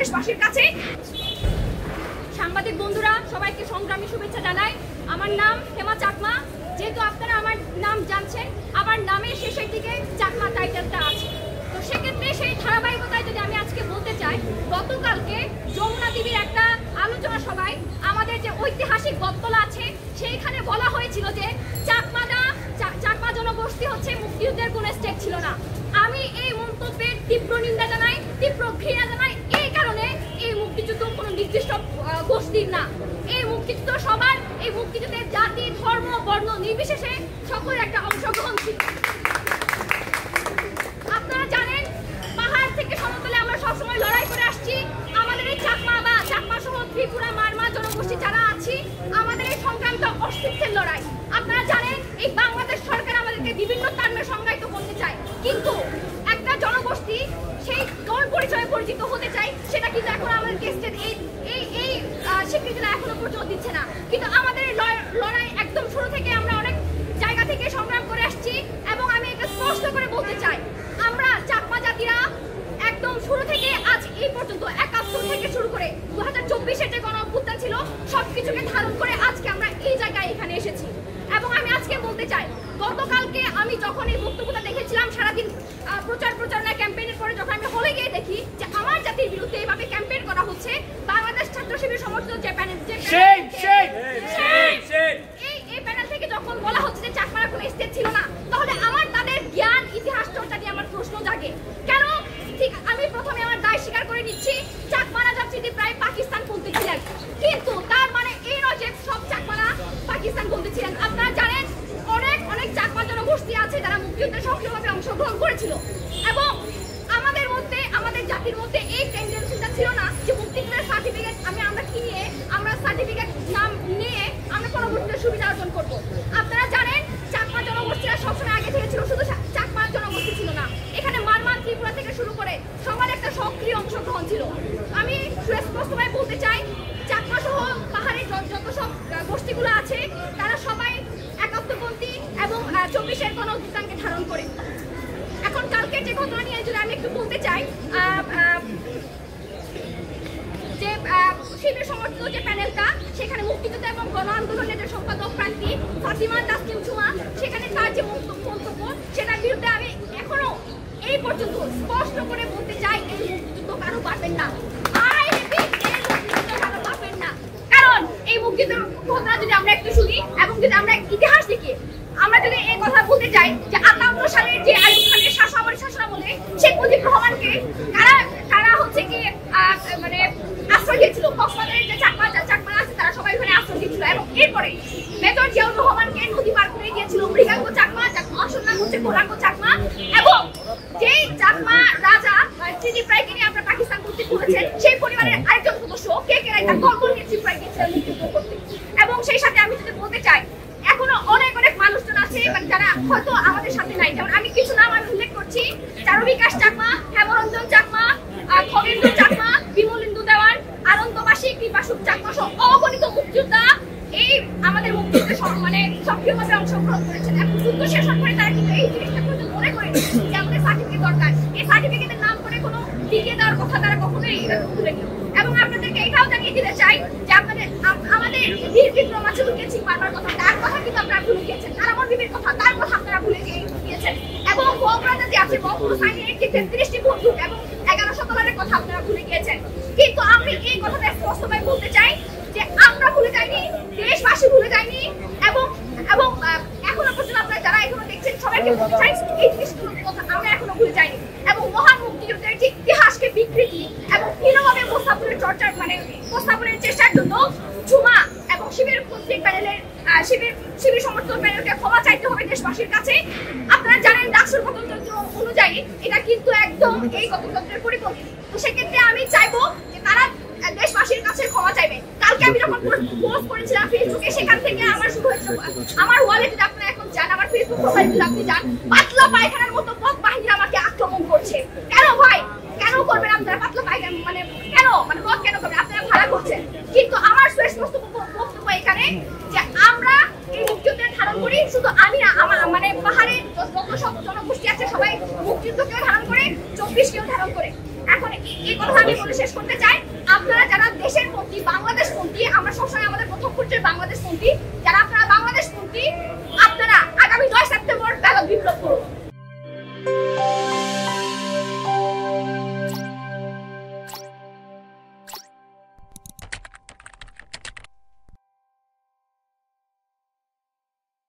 দেশবাসীর কাছে। সাংবাদিক বন্ধুরা সবাইকে সংগ্রামী শুভেচ্ছা জানাই। আমার নাম হেমা চাকমা। যেহেতু আপনারা আমার নাম জানছেন, আমার নামের শেষের দিকে চাকমা টাইটেলটা আছে, তো সেক্ষেত্রে সেই ধারাবাহিকতায় যদি আমি আজকে বলতে চাই, গতকালকে যমুনা টিভির একটা আলোচনা সভায় আমাদের যে ঐতিহাসিক বটতলা আছে সেইখানে বলা হয়েছিল যে চাকমা জনগোষ্ঠী হচ্ছে মুক্তিযুদ্ধের কোনো স্টেক ছিল না। আমি এই মন্তব্যের তীব্র নিন্দা জানাই, তীব্র ঘৃণা জানাই। এই কারণে এই মুক্তিযুদ্ধ কোনো নির্দিষ্ট গোষ্ঠীর না, এই মুক্তিযুদ্ধ সবার, এই মুক্তিযুদ্ধের জাতি ধর্ম বর্ণ নির্বিশেষে সকলের একটা অংশগ্রহণ ছিল। আপনারা জানেন পাহাড় থেকে সমতলে আমরা সবসময় লড়াই করে আসছি। আমাদের এই চাকমা বা চাকমা সহ ত্রিপুরা মারমা জনগোষ্ঠী যারা আছি, আমাদের এই সংগ্রামটা অস্তিত্বের লড়াই। আপনারা জানেন এই বাংলাদেশ সরকার আমাদেরকে বিভিন্ন টার্মে সংজ্ঞায়িত করতে চায়, কিন্তু একটা জনগোষ্ঠী সেই কোন পরিচয়ে পরিচিত হতে চায় সেটা কিন্তু এখন আমাদেরকে এই স্বীকৃতিটা এখনো পর্যন্ত দিচ্ছে না। কিন্তু আমাদের লড়াই একদম শুরু থেকে আমরা অনেক জায়গা থেকে সংগ্রাম করে আসছি, এবং আমি এটা স্পষ্ট করে বলতে চাই, আমরা চাকমা জাতিরা একদম শুরু থেকে আজ এই পর্যন্ত ৭১ থেকে শুরু করে ২০২৪-এর যে গণ অভ্যুত্থান ছিল সবকিছুকে ধারণ করে আজকে আমরা এই জায়গায় এখানে এসেছি। এবং আমি আজকে বলতে চাই, গতকালকে আমি যখন এই বক্তব্যটা দেখেছিলাম সারাদিন প্রচারণা ক্যাম্পেইনের পরে, যখন আমি হলে গিয়ে দেখি যে আমার জাতির বিরুদ্ধে এইভাবে ক্যাম্পেইন করা হচ্ছে, বাংলাদেশ ছাত্র শিবির সমর্থিত যে প্যানেল এই প্যানেল থেকে যখন বলা হচ্ছে যে চাকমার কোনো স্টেট ছিল না, তাহলে আমার তাদের জ্ঞান ইতিহাস চর্চা নিয়ে আমার প্রশ্ন জাগে কেন? ঠিক আমি প্রথমে আমার দায় স্বীকার করে নিচ্ছি, চাকমারা জাতিটি প্রায় পাকিস্তান পন্থী ছিলেন, কিন্তু তার মানে এই নয় যে সব চাকমারা পাকিস্তান পন্থী ছিলেন। আপনারা জানেন অনেক চাকমা জনগোষ্ঠী আছে যারা মুক্তিযুদ্ধে সক্রিয়ভাবে অংশগ্রহণ করেছিল, এবং আমাদের মধ্যে, আমাদের জাতির মধ্যে এই টেন্ডেন্সিটা ছিল না যে মুক্তিযুদ্ধের সার্টিফিকেট আমরা কিনে, আমরা সার্টিফিকেট নাম নিয়ে আমরা পরবর্তীতে সুবিধা অর্জন করব। আপনারা জানেন চাকমা জনগোষ্ঠীরা সবসময় আগে থেকে ছিল, শুধু চাকমা জনগোষ্ঠী ছিল না, এখানে মারমা ত্রিপুরা থেকে শুরু করে সবার একটা সক্রিয় অংশগ্রহণ ছিল। আমি সুস্পষ্টভাবে বলতে চাই, চাকমা সহ পাহাড়ের যত সব গোষ্ঠীগুলো আছে তারা সবাই একাত্মপন্থী এবং ২৪-এর গণ অভ্যুত্থানকে ধারণ করে। এখন কালকে যে ঘটনা নিয়ে যদি আমি একটু বলতে চাই, যে শিবির সমর্থিত যে প্যানেলটা, সেখানে মুক্তিযুদ্ধ এবং গণ আন্দোলনের যে সম্পাদক প্রার্থী ফাতিমা তাসলিম ঝুমা, সেখানে তার যে মন্তব্য সেটার বিরুদ্ধে আমি এখনো এই পর্যন্ত স্পষ্ট করে বলতে চাই, এই মুক্তিযুদ্ধ কারো পারবেন না। কারণ এই মুক্তিযুদ্ধের ঘটনা যদি আমরা একটু শুনি এবং যদি আমরা ইতিহাস দেখি, আমরা যদি এই কথা বলতে চাই যে ৫৮ সালের যে আইয়ুব খানের শাসনামলে শেখ মুজিবুর রহমানকে কারা হচ্ছে কি মানে আশ্রয় দিয়েছিল, কক্সবাজারের যে চাকমা আছে তারা সবাই ওখানে আশ্রয় দিয়েছিল, এবং এরপরে মেজর জিয়াউর রহমানকে নদী পার করে দিয়েছিল মৃগাঙ্গ চাকমা, আসল নাম হচ্ছে গোরাঙ্গ চাকমা, এবং যেই চাকমা রাজা ত্রিদিপ্রায়কে নিয়ে আপনারা পাকিস্তান করতে করেছেন, সেই পরিবারের আরেকজন সদস্য কে রায় তার কলকল নিয়ে ত্রিপুরায় গিয়েছিলেন মুক্তিযুদ্ধ করতে। এবং সেই সাথে আমি যদি বলতে চাই, এখনো অনেক মানুষজন আছে যারা হয়তো আমাদের সাথে নাই, যেমন আমি কিছু নাম আমি উল্লেখ করছি, চারুবিকাশ চাকমা, হেমরঞ্জন চাকমা, খগেন্দ্র চাকমা, বিমলেন্দু দেওয়ান, আনন্দবাসী, কৃপাসুখ চাকমা সহ অগণিত মুক্তিযোদ্ধা এই আমাদের মুক্তিযুদ্ধে মানে সক্রিয়ভাবে অংশগ্রহণ করেছেন, এবং যুদ্ধ শেষ করে তারা কিন্তু এই জিনিসটা কিন্তু মনে করেন যে আমাদের সার্টিফিকেট দরকার। এই সার্টিফিকেটের নাম করে কোনো টিকে দেওয়ার কথা তারা কখনোই ভুলেনি। এবং আপনাদেরকে এটাও জানিয়ে দিতে চাই যে আমাদের বীর বিক্রম আছে লুকিয়েছি বারবার কথা, তার কথা কিন্তু আপনারা ভুলে গিয়েছেন, কারামন বিবির কথা, তার কথা আপনারা ভুলে গিয়েছেন, এবং বঙ্গরাজা যে আছে বঙ্গসাইনের একটি ৩৩টি বন্দুক এবং ১১০০ ডলারের কথা আপনারা ভুলে গিয়েছেন। কিন্তু আমি এই কথাটা স্পষ্টভাবে বলতে চাই যে আমরা ভুলে যাইনি, দেশবাসী ভুলে যায়নি, এবং এখনো পর্যন্ত আপনারা যারা এখনো দেখছেন সবাইকে বলতে চাই এই জিনিসগুলো কথা আমরা এখনো ভুলে যাইনি। এবং মহান মুক্তিযুদ্ধের যে ইতিহাসকে বিকৃতি এবং হীনভাবে উপস্থাপনের চেষ্টার জন্য ঝুমা এবং শিবির কর্তৃক প্যানেলের শিবির সমর্থন প্যানেলকে ক্ষমা চাইতে হবে দেশবাসীর কাছে। আপনারা জানেন ডাকসুর গঠনতন্ত্র অনুযায়ী এটা কিন্তু একদম এই গঠনতন্ত্রের পরিপন্থী। তো সেক্ষেত্রে আমি চাইবো যে তারা দেশবাসীর কাছে ক্ষমা চাইবে। কালকে আমি যখন পোস্ট করেছিলাম ফেসবুকে, সেখান থেকে আমার শুরু হয়েছিল, আমার ওয়ালে যদি আপনারা এখন যান, আমার ফেসবুক প্রোফাইল যদি আপনি যান, পাতলা পায়খানার মতো পথ বাহিনীরা আমাকে আক্রমণ করছে। কেন ভাই, কেন করবেন আপনারা পাতলা পায়খানা, কেন পথ কেন করবেন, আপনারা ভাড়া করছেন। কিন্তু আমার স্পষ্ট বক্তব্য এখানে যে আমরা এই মুক্তিযুদ্ধের ধারণ করি, শুধু আমি না, আমার পাহাড়ে যত সব জনগোষ্ঠী আছে সবাই মুক্তিযুদ্ধকেও ধারণ করে, ২৪কেও ধারণ করে। এখন করে। এই কথা আমি বলে শেষ করতে চাই, আপনারা যারা দেশের পন্থী, বাংলাদেশ পন্থী, আমরা সবসময় আমাদের প্রথম পর্যায়ে বাংলাদেশ পন্থী,